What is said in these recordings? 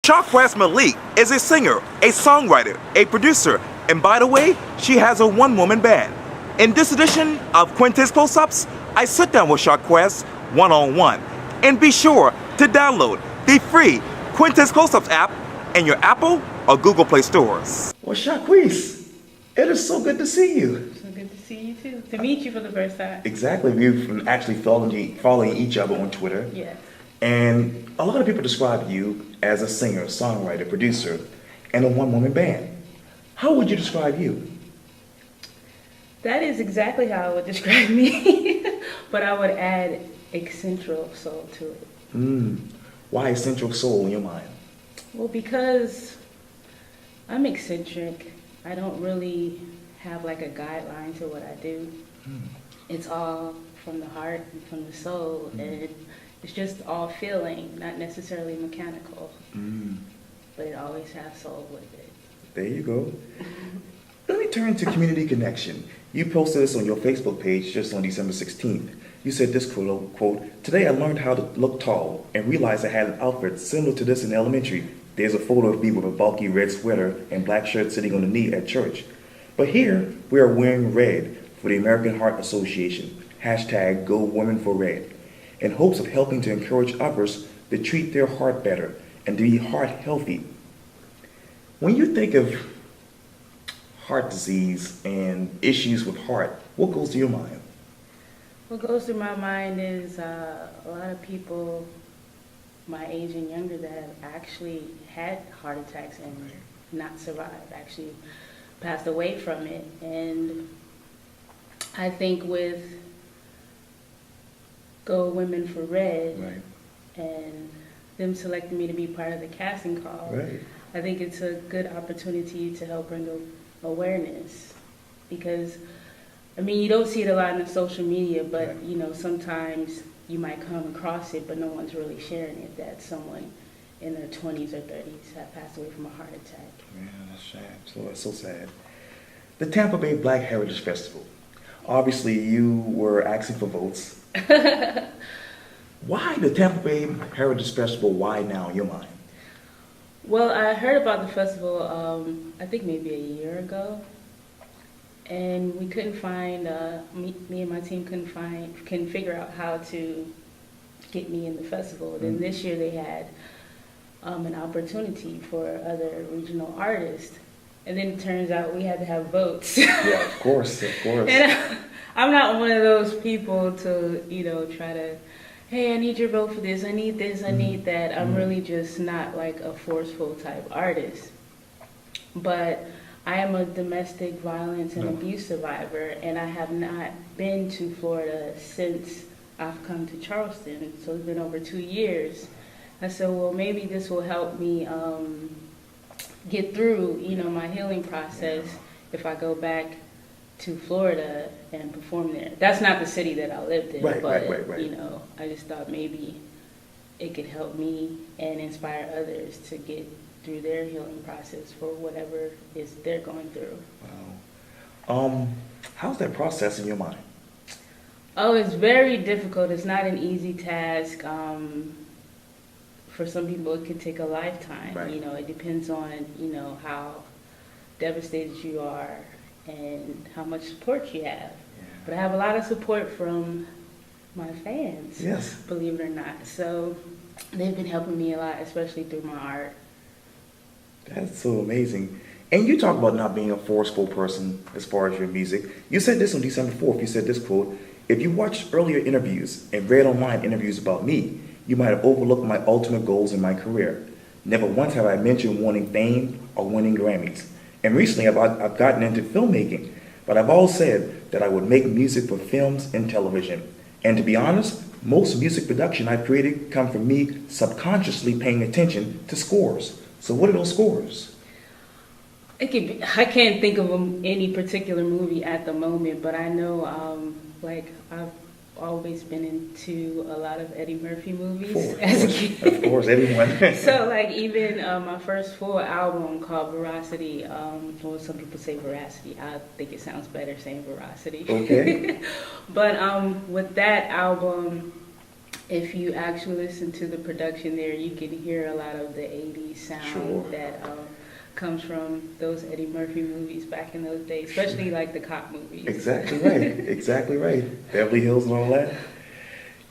Chaquis Maliq is a singer, a songwriter, a producer, and by the way, she has a one-woman band. In this edition of Quintin's Close-Ups, I sit down with Chaquis one-on-one. And be sure to download the free Quintin's Close-Ups app in your Apple or Google Play stores. Well, Chaquis, it is so good to see you. So good to see you too. To meet you for the first time. Exactly. We've actually following each other on Twitter. Yes. And a lot of people describe you as a singer, songwriter, producer, and a one-woman band. How would you describe you? That is exactly how I would describe me. But I would add eccentric soul to it. Why eccentric soul in your mind? Well, because I'm eccentric. I don't really have like a guideline to what I do. It's all from the heart and from the soul. And it's just all feeling, not necessarily mechanical. But it always has soul with it. There you go. Let me turn to community connection. You posted this on your Facebook page just on December 16th. You said this quote, "Today I learned how to look tall and realized I had an outfit similar to this in elementary. There's a photo of me with a bulky red sweater and black shirt sitting on the knee at church. But here we are wearing red for the American Heart Association. Hashtag Go Women for Red. In hopes of helping to encourage others to treat their heart better and to be heart healthy." When you think of heart disease and issues with heart, what goes to your mind? What goes through my mind is a lot of people my age and younger that have actually had heart attacks and not survived, actually passed away from it. And I think with Go Women for Red, Right. and them selecting me to be part of the casting call, Right. I think it's a good opportunity to help bring awareness. Because, I mean, you don't see it a lot in the social media, but, Right. you know, sometimes you might come across it, but no one's really sharing it, that someone in their 20s or 30s have passed away from a heart attack. Yeah, that's sad. So sad. The Tampa Bay Black Heritage Festival. Obviously, you were asking for votes. Why the Tampa Bay Heritage Festival? Why now, in your mind? Well, I heard about the festival, I think maybe a year ago, and we couldn't find, me and my team couldn't figure out how to get me in the festival. Then this year they had an opportunity for other regional artists, and then it turns out we had to have votes. Yeah, of course. And I'm not one of those people to, you know, try to, hey, I need your vote for this, I need this, I need that. I'm really just not like a forceful type artist. But I am a domestic violence and abuse survivor, and I have not been to Florida since I've come to Charleston. So it's been over 2 years. I said, well, maybe this will help me get through, you know, my healing process if I go back to Florida and perform there. That's not the city that I lived in, Right. you know, I just thought maybe it could help me and inspire others to get through their healing process for whatever is they're going through. Wow. How's that process in your mind? Oh, it's very difficult. It's not an easy task. For some people, it could take a lifetime. Right. You know, it depends on, you know, how devastated you are and how much support you have. But I have a lot of support from my fans, Yes. believe it or not. So they've been helping me a lot, especially through my art. That's so amazing. And you talk about not being a forceful person as far as your music. You said this on December 4th. You said this quote, "If you watched earlier interviews and read online interviews about me, you might have overlooked my ultimate goals in my career. Never once have I mentioned wanting fame or winning Grammys. And recently I've gotten into filmmaking, but I've always said that I would make music for films and television. And to be honest, most music production I've created come from me subconsciously paying attention to scores." So what are those scores? It could be, I can't think of any particular movie at the moment, but I know, like, I've always been into a lot of Eddie Murphy movies as a kid. Of course, everyone. So, like, even my first full album called Veracity, well, some people say Veracity. I think it sounds better saying Veracity. Okay. But with that album, if you actually listen to the production there, you can hear a lot of the 80s sound Sure. that comes from those Eddie Murphy movies back in those days, especially like the cop movies. Exactly right. Exactly right. Beverly Hills and all that.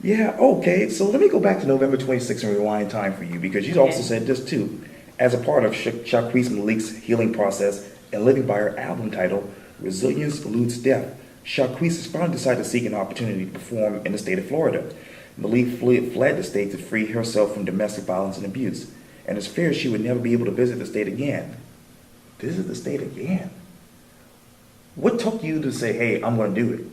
Yeah, okay. So let me go back to November 26th and rewind time for you, because you also Okay. said this too. As a part of Chaquis Maliq's healing process and living by her album title, Resilience Eludes Death, Chaquis has finally decided to seek an opportunity to perform in the state of Florida. Maliq fled the state to free herself from domestic violence and abuse, and it's feared she would never be able to visit the state again. Visit the state again? What took you to say, hey, I'm going to do it?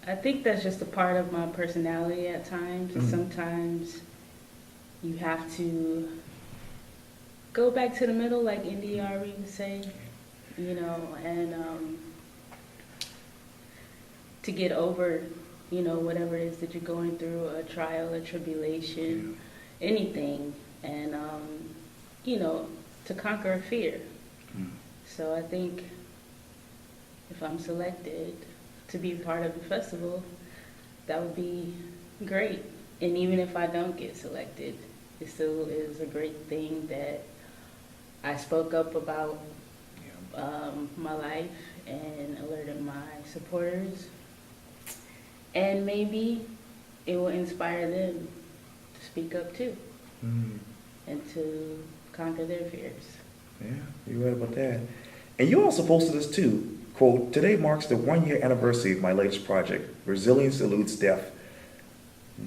I think that's just a part of my personality at times. Mhm. Sometimes you have to go back to the middle, like NDR would say, you know, and to get over, you know, whatever it is that you're going through, a trial, a tribulation, anything, and, you know, to conquer a fear. Mm. So I think if I'm selected to be part of the festival, that would be great. And even if I don't get selected, it still is a great thing that I spoke up about my life and alerted my supporters. And maybe it will inspire them to speak up too Mm. and to conquer their fears. Yeah, you're right about that. And you also posted this too. Quote, today marks the 1-year anniversary of my latest project, Resilience Eludes Death.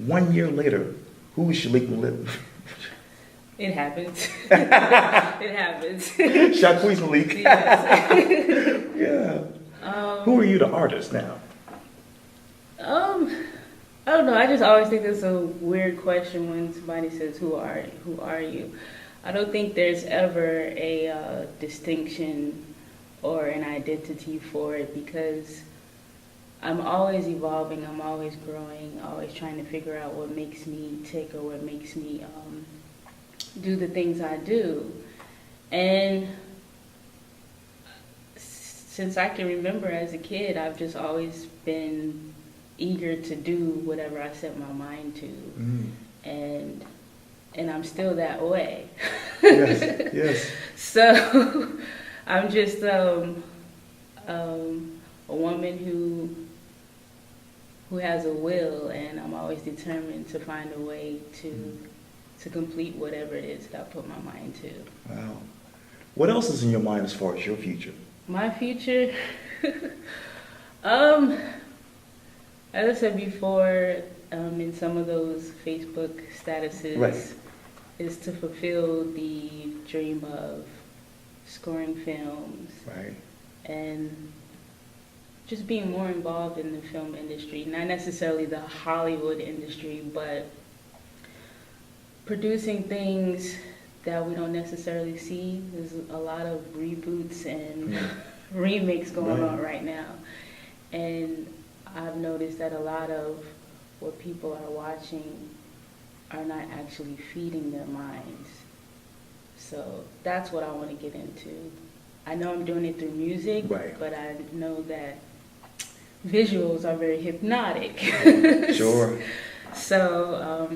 1 year later, who is Chaquis Maliq? It happens. It happens. Chaquis Maliq. Yes. Yeah. Who are you, the artist, now? I don't know. I just always think it's a weird question when somebody says, "Who are you?" I don't think there's ever a distinction or an identity for it, because I'm always evolving. I'm always growing. Always trying to figure out what makes me tick or what makes me do the things I do. And since I can remember as a kid, I've just always been eager to do whatever I set my mind to. Mm. And I'm still that way. Yes, yes. So I'm just a woman who has a will, and I'm always determined to find a way to complete whatever it is that I put my mind to. Wow. What else is in your mind as far as your future? My future, as I said before, in some of those Facebook statuses, Right. is to fulfill the dream of scoring films Right. and just being more involved in the film industry. Not necessarily the Hollywood industry, but producing things that we don't necessarily see. There's a lot of reboots and remakes going on right now. And I've noticed that a lot of what people are watching are not actually feeding their minds. So that's what I want to get into. I know I'm doing it through music, Right. but I know that visuals are very hypnotic. Sure. So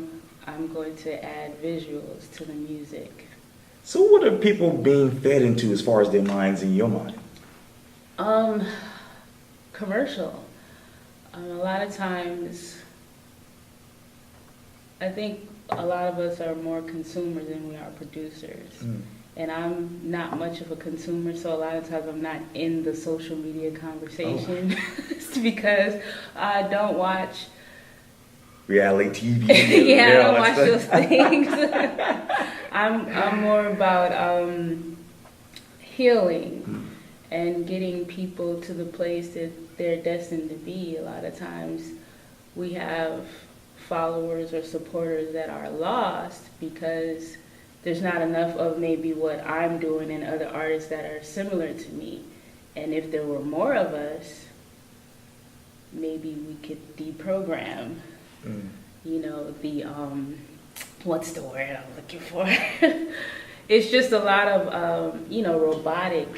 I'm going to add visuals to the music. So what are people being fed into as far as their minds in your mind? Commercial. A lot of times, I think a lot of us are more consumers than we are producers. Mm. And I'm not much of a consumer, so a lot of times I'm not in the social media conversation. It's because I don't watch Reality TV. yeah, I don't watch that's those things. I'm more about healing and getting people to the place that they're destined to be. A lot of times we have followers or supporters that are lost because there's not enough of maybe what I'm doing and other artists that are similar to me. And if there were more of us, maybe we could deprogram, you know, the, what's the word I'm looking for? It's just a lot of, you know, robotic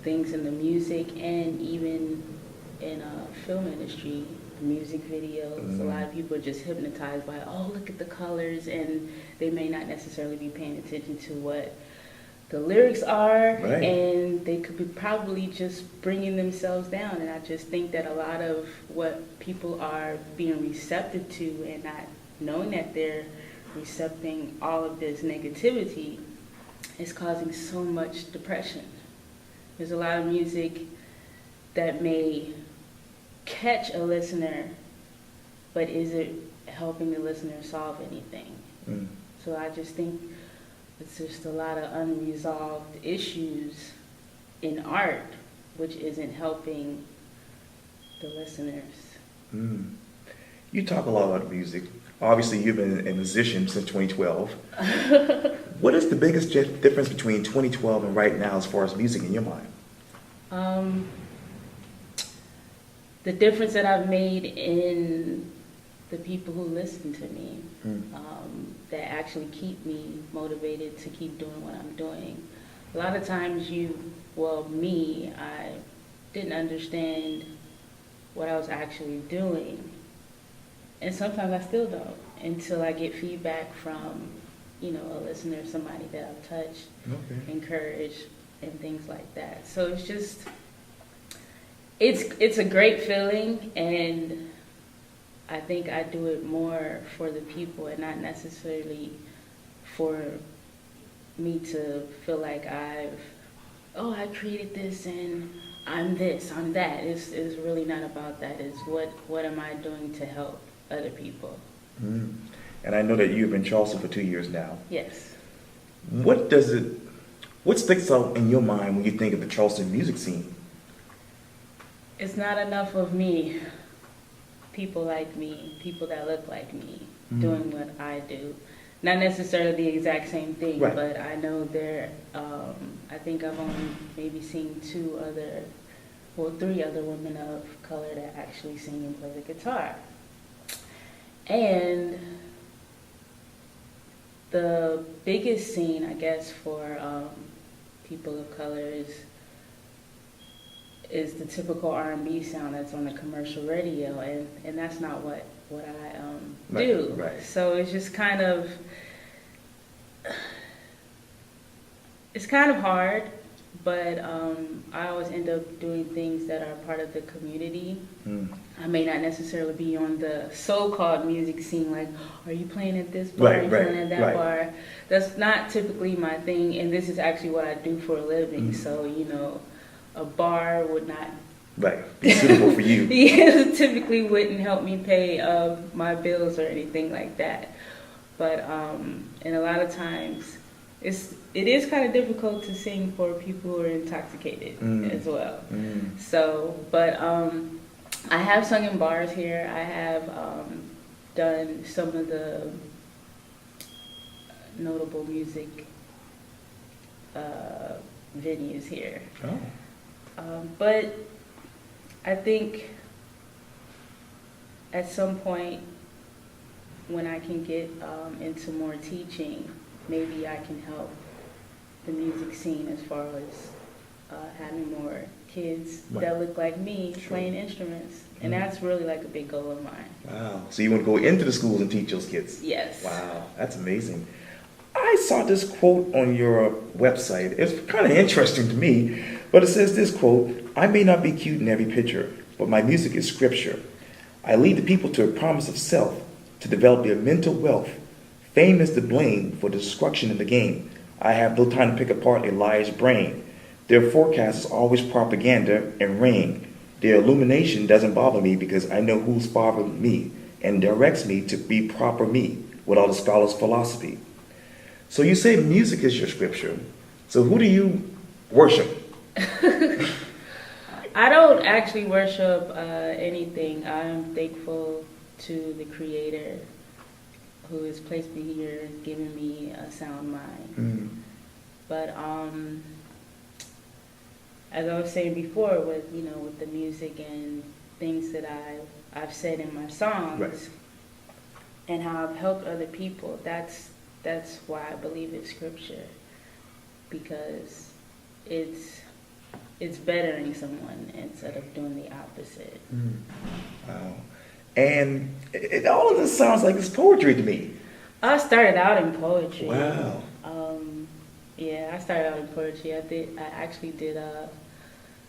things in the music and even in film industry. music videos. A lot of people are just hypnotized by, oh, look at the colors, and they may not necessarily be paying attention to what the lyrics are, Right. and they could be probably just bringing themselves down. And I just think that a lot of what people are being receptive to and not knowing that they're recepting all of this negativity is causing so much depression. There's a lot of music that may catch a listener, but is it helping the listener solve anything? So I just think it's just a lot of unresolved issues in art, which isn't helping the listeners. You talk a lot about music. Obviously, you've been a musician since 2012. What is the biggest difference between 2012 and right now as far as music in your mind? The difference that I've made in the people who listen to me, that actually keep me motivated to keep doing what I'm doing. A lot of times I didn't understand what I was actually doing. And sometimes I still don't until I get feedback from, a listener, somebody that I've touched, encouraged, and things like that. So it's just, it's a great feeling, and I think I do it more for the people and not necessarily for me to feel like I created this and I'm this, I'm that. It's really not about that. It's what am I doing to help other people. And I know that you've been in Charleston for 2 years now. Yes. What sticks out in your mind when you think of the Charleston music scene? It's not enough of me, people like me, people that look like me, doing what I do. Not necessarily the exact same thing, right. But I know I think I've only maybe seen 3 other women of color that actually sing and play the guitar. And the biggest scene, I guess, for people of color is the typical R&B sound that's on the commercial radio, and that's not what I do. Right. So it's just kind of hard, but I always end up doing things that are part of the community. I may not necessarily be on the so-called music scene, like, are you playing at this bar, are you playing at that bar? That's not typically my thing, and this is actually what I do for a living. So, a bar would not be suitable for you. Yeah, typically wouldn't help me pay my bills or anything like that. But and a lot of times it is kind of difficult to sing for people who are intoxicated as well. So, but I have sung in bars here. I have done some of the notable music venues here. But I think at some point when I can get into more teaching, maybe I can help the music scene as far as having more kids that look like me playing instruments. And that's really like a big goal of mine. Wow. So you want to go into the schools and teach those kids? Yes. Wow, that's amazing. I saw this quote on your website. It's kind of interesting to me, but it says this quote, "I may not be cute in every picture, but my music is scripture. I lead the people to a promise of self, to develop their mental wealth. Fame is to blame for the destruction in the game. I have no time to pick apart a liar's brain. Their forecast is always propaganda and rain. Their illumination doesn't bother me because I know who's fathered me and directs me to be proper me without a scholar's philosophy." So you say music is your scripture. So who do you worship? I don't actually worship anything. I'm thankful to the Creator who has placed me here, given me a sound mind. But as I was saying before, with the music and things that I've said in my songs, and how I've helped other people, that's why I believe it's scripture, because it's bettering someone instead of doing the opposite. Wow. And all of this sounds like it's poetry to me. I started out in poetry. Wow. Yeah, I started out in poetry. I actually did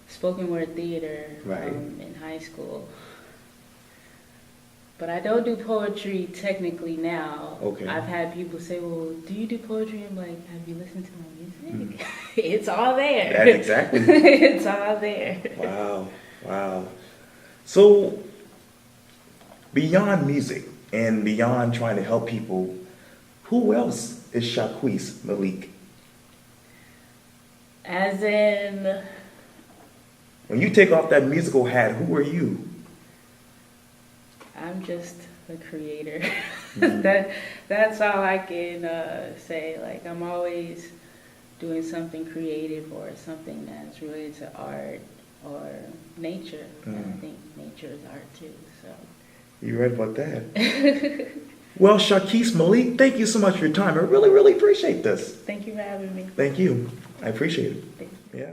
spoken word theater Right. in high school. But I don't do poetry technically now. Okay. I've had people say, well, do you do poetry? I'm like, have you listened to my music? It's all there. That's exactly. It's all there. Wow. Wow. So, beyond music and beyond trying to help people, who else is Chaquis Maliq? As in, When you take off that musical hat, who are you? I'm just a creator. Mhm. That's all I can say. Like, I'm always doing something creative or something that's related to art or nature. And I think nature is art too. So You right about that. Well, Chaquis Maliq, thank you so much for your time. I really, really appreciate this. thank you for having me. Thank you. I appreciate it. Thank you. Yeah.